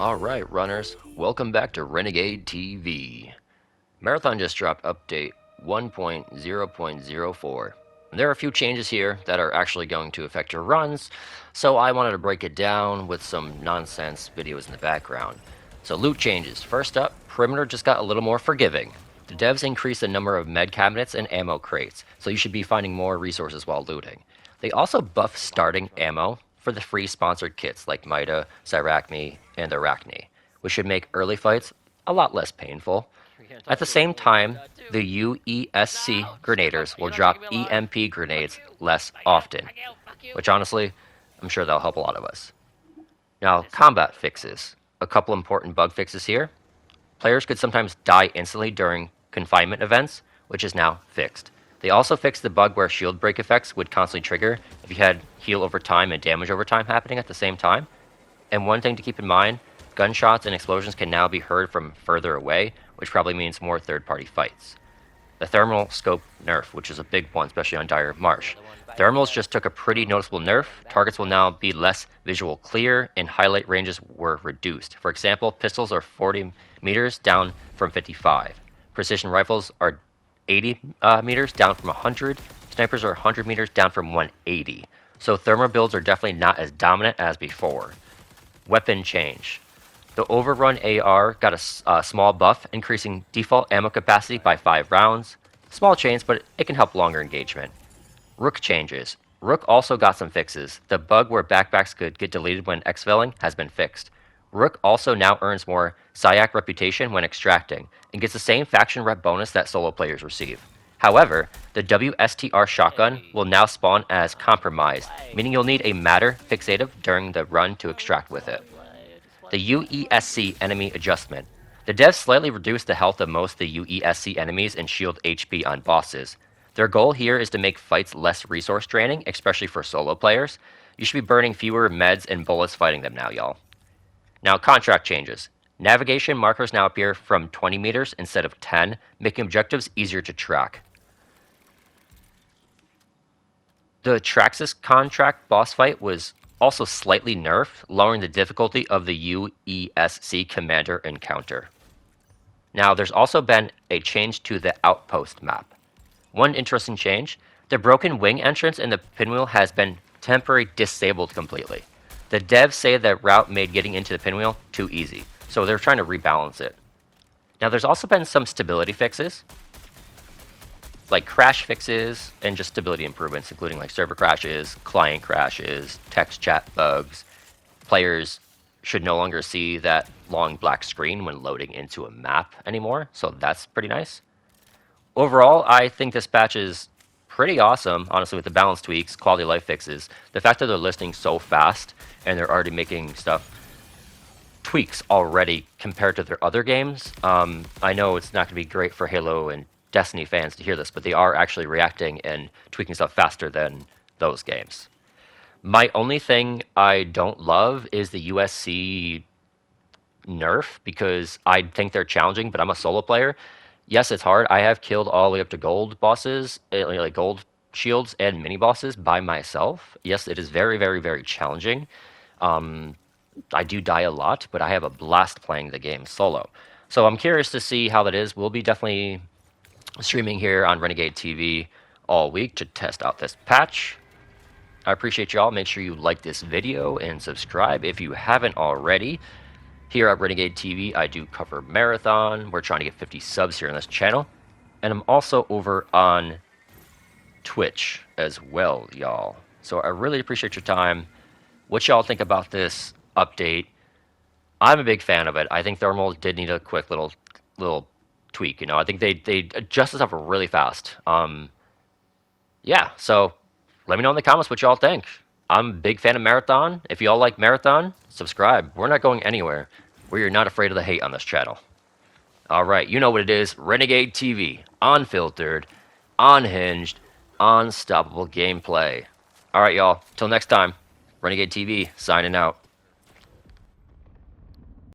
Alright, runners, welcome back to Renegade TV. Marathon just dropped update 1.0.04. There are a few changes here that are actually going to affect your runs, so I wanted to break it down with some nonsense videos in the background. So loot changes. First up, Perimeter just got a little more forgiving. The devs increased the number of med cabinets and ammo crates, so you should be finding more resources while looting. They also buffed starting ammo for the free sponsored kits like Mida, Cyracme, and Arachne, which should make early fights a lot less painful. At the same time, the UESC grenaders will drop EMP grenades less often, which honestly, I'm sure that'll help a lot of us. Now, combat fixes. A couple important bug fixes here. Players could sometimes die instantly during confinement events, which is now fixed. They also fixed the bug where shield break effects would constantly trigger if you had heal over time and damage over time happening at the same time. And one thing to keep in mind, gunshots and explosions can now be heard from further away, which probably means more third-party fights. The thermal scope nerf, which is a big one, especially on Dire Marsh. Thermals just took a pretty noticeable nerf. Targets will now be less visual clear, and highlight ranges were reduced. For example, pistols are 40 meters down from 55. Precision rifles are 80 meters down from 100. Snipers are 100 meters down from 180. So thermal builds are definitely not as dominant as before. Weapon change. The Overrun AR got a small buff, increasing default ammo capacity by 5 rounds. Small change, but it can help longer engagement. Rook changes. Rook also got some fixes. The bug where backpacks could get deleted when exfilling has been fixed. Rook also now earns more SIAC reputation when extracting, and gets the same faction rep bonus that solo players receive. However, the WSTR shotgun will now spawn as compromised, meaning you'll need a matter fixative during the run to extract with it. The UESC enemy adjustment. The devs slightly reduced the health of most of the UESC enemies and shield HP on bosses. Their goal here is to make fights less resource draining, especially for solo players. You should be burning fewer meds and bullets fighting them now, y'all. Now, contract changes. Navigation markers now appear from 20 meters instead of 10, making objectives easier to track. The Traxxas contract boss fight was also slightly nerfed, lowering the difficulty of the UESC commander encounter. Now, there's also been a change to the outpost map. One interesting change, the broken wing entrance in the pinwheel has been temporarily disabled completely. The devs say that route made getting into the pinwheel too easy, so they're trying to rebalance it. Now, there's also been some stability fixes, like crash fixes and just stability improvements, including like server crashes, client crashes, text chat bugs. Players should no longer see that long black screen when loading into a map anymore, so that's pretty nice. Overall, I think this patch is pretty awesome, honestly, with the balance tweaks, quality of life fixes. The fact that they're listing so fast and they're already making stuff tweaks already compared to their other games. I know it's not going to be great for Halo and Destiny fans to hear this, but they are actually reacting and tweaking stuff faster than those games. My only thing I don't love is the USC nerf, because I think they're challenging, but I'm a solo player. Yes, it's hard. I have killed all the way up to gold bosses, like gold shields and mini bosses by myself. Yes, it is very, very, very challenging. I do die a lot, but I have a blast playing the game solo. So I'm curious to see how that is. We'll be definitely streaming here on Renegade TV all week to test out this patch. I appreciate y'all. Make sure you like this video and subscribe if you haven't already. Here at Renegade TV, I do cover Marathon. We're trying to get 50 subs here on this channel. And I'm also over on Twitch as well, y'all. So I really appreciate your time. What y'all think about this update? I'm a big fan of it. I think Thermal did need a quick little tweak. You know, I think they adjusted stuff really fast. Yeah. So let me know in the comments what y'all think. I'm a big fan of Marathon. If y'all like Marathon, subscribe. We're not going anywhere. We're not afraid of the hate on this channel. All right, you know what it is. Renegade TV, unfiltered, unhinged, unstoppable gameplay. All right, y'all. Till next time, Renegade TV signing out.